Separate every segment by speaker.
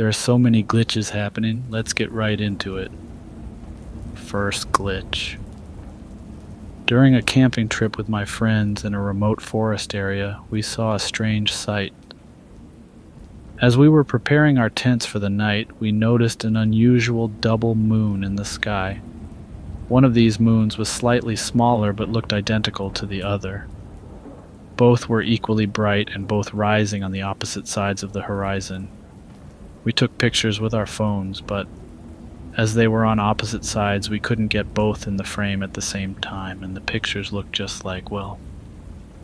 Speaker 1: There are so many glitches happening, let's get right into it. First glitch. During a camping trip with my friends in a remote forest area, we saw a strange sight. As we were preparing our tents for the night, we noticed an unusual double moon in the sky. One of these moons was slightly smaller but looked identical to the other. Both were equally bright and both rising on the opposite sides of the horizon. We took pictures with our phones, but as they were on opposite sides, we couldn't get both in the frame at the same time, and the pictures looked just like, well,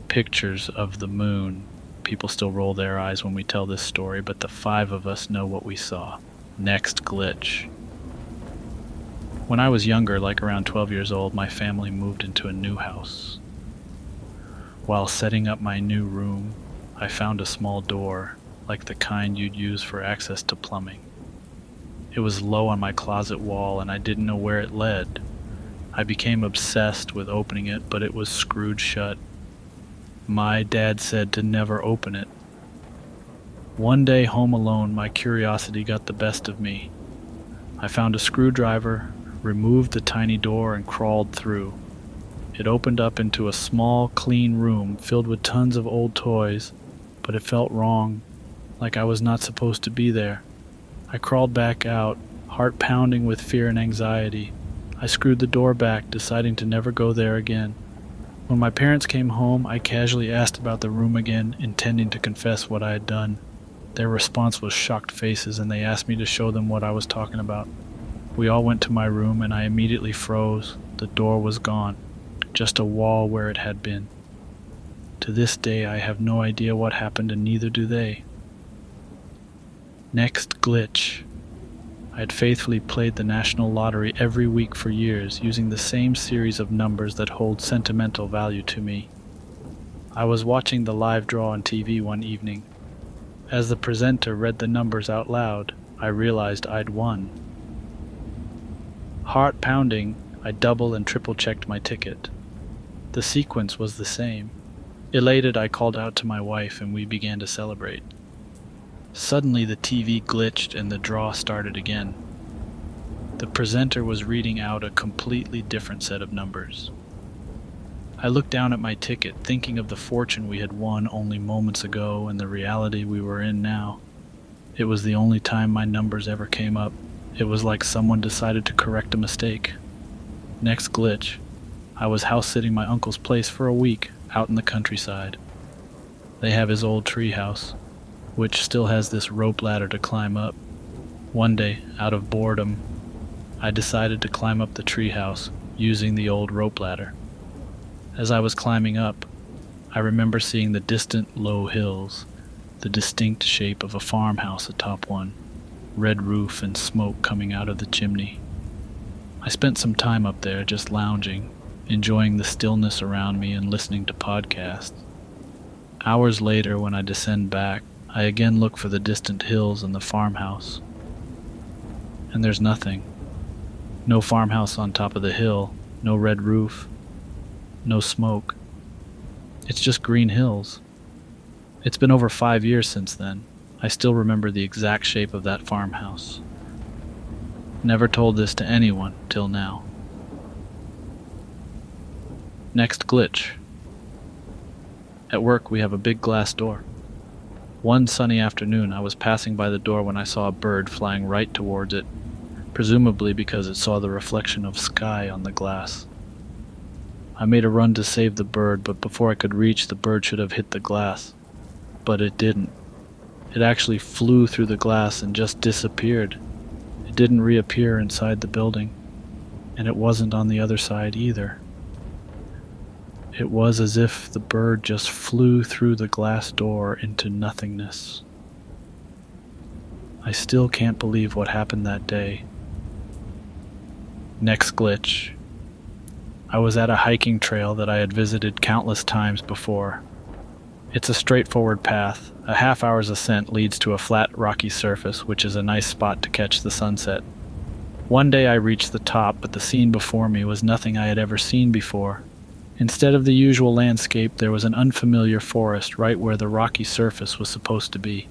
Speaker 1: pictures of the moon. People still roll their eyes when we tell this story, but the 5 of us know what we saw. Next glitch. When I was younger, like around 12 years old, my family moved into a new house. While setting up my new room, I found a small door, like the kind you'd use for access to plumbing. It was low on my closet wall and I didn't know where it led. I became obsessed with opening it, but it was screwed shut. My dad said to never open it. One day home alone, my curiosity got the best of me. I found a screwdriver, removed the tiny door, and crawled through. It opened up into a small, clean room filled with tons of old toys, but it felt wrong, like I was not supposed to be there. I crawled back out, heart pounding with fear and anxiety. I screwed the door back, deciding to never go there again. When my parents came home, I casually asked about the room again, intending to confess what I had done. Their response was shocked faces, and they asked me to show them what I was talking about. We all went to my room, and I immediately froze. The door was gone, just a wall where it had been. To this day, I have no idea what happened, and neither do they. Next glitch. I had faithfully played the national lottery every week for years, using the same series of numbers that hold sentimental value to me. I was watching the live draw on TV one evening. As the presenter read the numbers out loud, I realized I'd won. Heart pounding, I double and triple checked my ticket. The sequence was the same. Elated, I called out to my wife and we began to celebrate. Suddenly the TV glitched and the draw started again. The presenter was reading out a completely different set of numbers. I looked down at my ticket, thinking of the fortune we had won only moments ago and the reality we were in now. It was the only time my numbers ever came up. It was like someone decided to correct a mistake. Next glitch. I was house-sitting my uncle's place for a week, out in the countryside. They have his old tree house, which still has this rope ladder to climb up. One day, out of boredom, I decided to climb up the treehouse using the old rope ladder. As I was climbing up, I remember seeing the distant low hills, the distinct shape of a farmhouse atop one, red roof and smoke coming out of the chimney. I spent some time up there just lounging, enjoying the stillness around me and listening to podcasts. Hours later, when I descend back, I again look for the distant hills and the farmhouse. And there's nothing. No farmhouse on top of the hill, no red roof, no smoke. It's just green hills. It's been over 5 years since then. I still remember the exact shape of that farmhouse. Never told this to anyone till now. Next glitch. At work, we have a big glass door. One sunny afternoon, I was passing by the door when I saw a bird flying right towards it, presumably because it saw the reflection of sky on the glass. I made a run to save the bird, but before I could reach, the bird should have hit the glass. But it didn't. It actually flew through the glass and just disappeared. It didn't reappear inside the building, and it wasn't on the other side either. It was as if the bird just flew through the glass door into nothingness. I still can't believe what happened that day. Next glitch. I was at a hiking trail that I had visited countless times before. It's a straightforward path. A half-hour's ascent leads to a flat, rocky surface, which is a nice spot to catch the sunset. One day I reached the top, but the scene before me was nothing I had ever seen before. Instead of the usual landscape, there was an unfamiliar forest right where the rocky surface was supposed to be.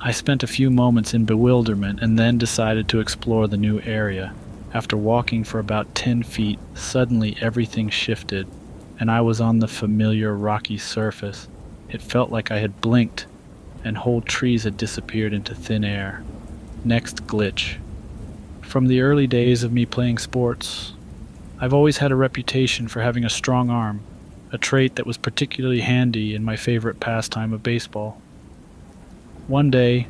Speaker 1: I spent a few moments in bewilderment and then decided to explore the new area. After walking for about 10 feet, suddenly everything shifted, and I was on the familiar rocky surface. It felt like I had blinked, and whole trees had disappeared into thin air. Next glitch. From the early days of me playing sports, I've always had a reputation for having a strong arm, a trait that was particularly handy in my favorite pastime of baseball. One day,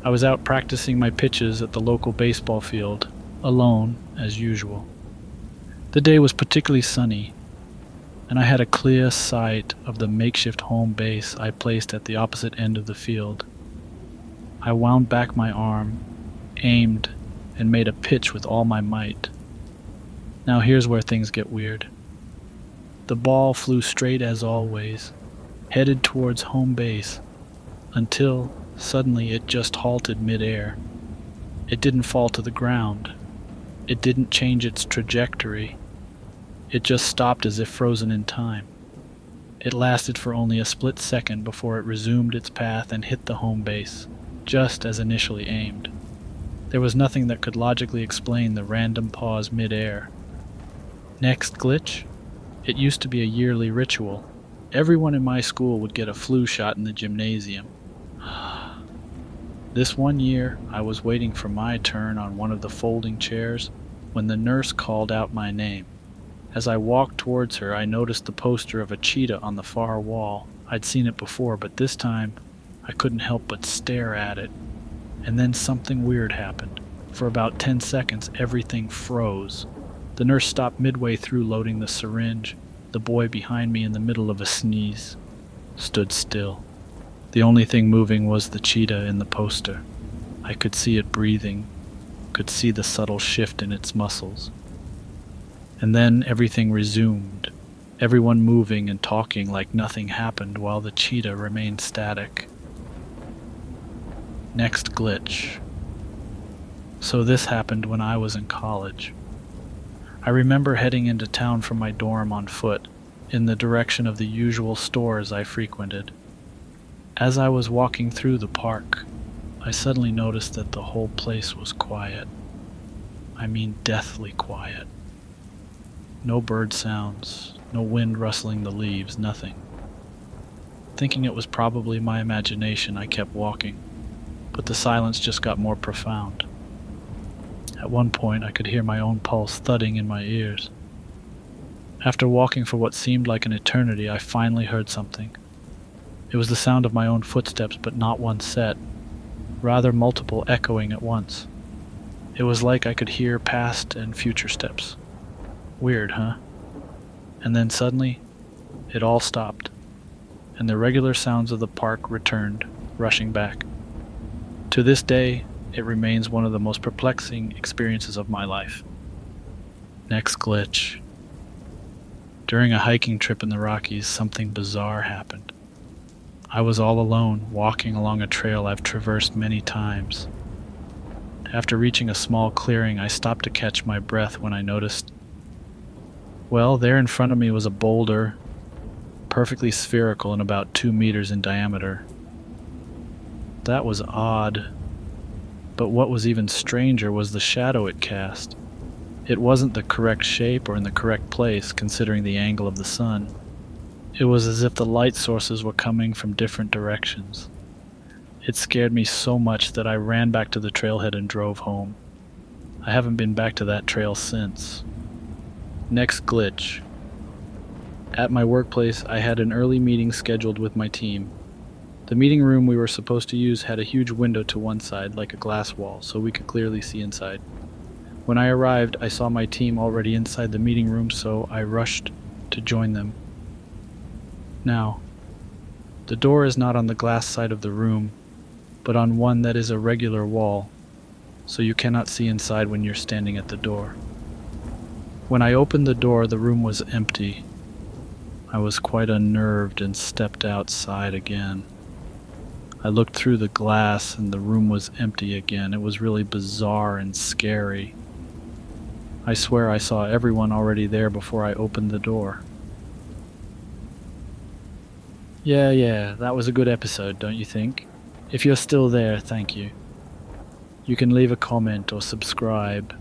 Speaker 1: I was out practicing my pitches at the local baseball field, alone, as usual. The day was particularly sunny, and I had a clear sight of the makeshift home base I placed at the opposite end of the field. I wound back my arm, aimed, and made a pitch with all my might. Now here's where things get weird. The ball flew straight as always, headed towards home base, until suddenly it just halted midair. It didn't fall to the ground. It didn't change its trajectory. It just stopped as if frozen in time. It lasted for only a split second before it resumed its path and hit the home base, just as initially aimed. There was nothing that could logically explain the random pause midair. Next glitch? It used to be a yearly ritual. Everyone in my school would get a flu shot in the gymnasium. This one year, I was waiting for my turn on one of the folding chairs when the nurse called out my name. As I walked towards her, I noticed the poster of a cheetah on the far wall. I'd seen it before, but this time I couldn't help but stare at it. And then something weird happened. For about 10 seconds, everything froze. The nurse stopped midway through loading the syringe. The boy behind me, in the middle of a sneeze, stood still. The only thing moving was the cheetah in the poster. I could see it breathing, could see the subtle shift in its muscles. And then everything resumed, everyone moving and talking like nothing happened while the cheetah remained static. Next glitch. So this happened when I was in college. I remember heading into town from my dorm on foot, in the direction of the usual stores I frequented. As I was walking through the park, I suddenly noticed that the whole place was quiet. I mean deathly quiet. No bird sounds, no wind rustling the leaves, nothing. Thinking it was probably my imagination, I kept walking, but the silence just got more profound. At one point, I could hear my own pulse thudding in my ears. After walking for what seemed like an eternity, I finally heard something. It was the sound of my own footsteps, but not one set, rather multiple echoing at once. It was like I could hear past and future steps. Weird, huh? And then suddenly, it all stopped, and the regular sounds of the park returned, rushing back. To this day, it remains one of the most perplexing experiences of my life. Next glitch. During a hiking trip in the Rockies, something bizarre happened. I was all alone, walking along a trail I've traversed many times. After reaching a small clearing, I stopped to catch my breath when I noticed, well, there in front of me was a boulder, perfectly spherical and about 2 meters in diameter. That was odd. But what was even stranger was the shadow it cast. It wasn't the correct shape or in the correct place, considering the angle of the sun. It was as if the light sources were coming from different directions. It scared me so much that I ran back to the trailhead and drove home. I haven't been back to that trail since. Next glitch. At my workplace, I had an early meeting scheduled with my team. The meeting room we were supposed to use had a huge window to one side, like a glass wall, so we could clearly see inside. When I arrived, I saw my team already inside the meeting room, so I rushed to join them. Now, the door is not on the glass side of the room, but on one that is a regular wall, so you cannot see inside when you're standing at the door. When I opened the door, the room was empty. I was quite unnerved and stepped outside again. I looked through the glass and the room was empty again. It was really bizarre and scary. I swear I saw everyone already there before I opened the door. Yeah, that was a good episode, don't you think? If you're still there, thank you. You can leave a comment or subscribe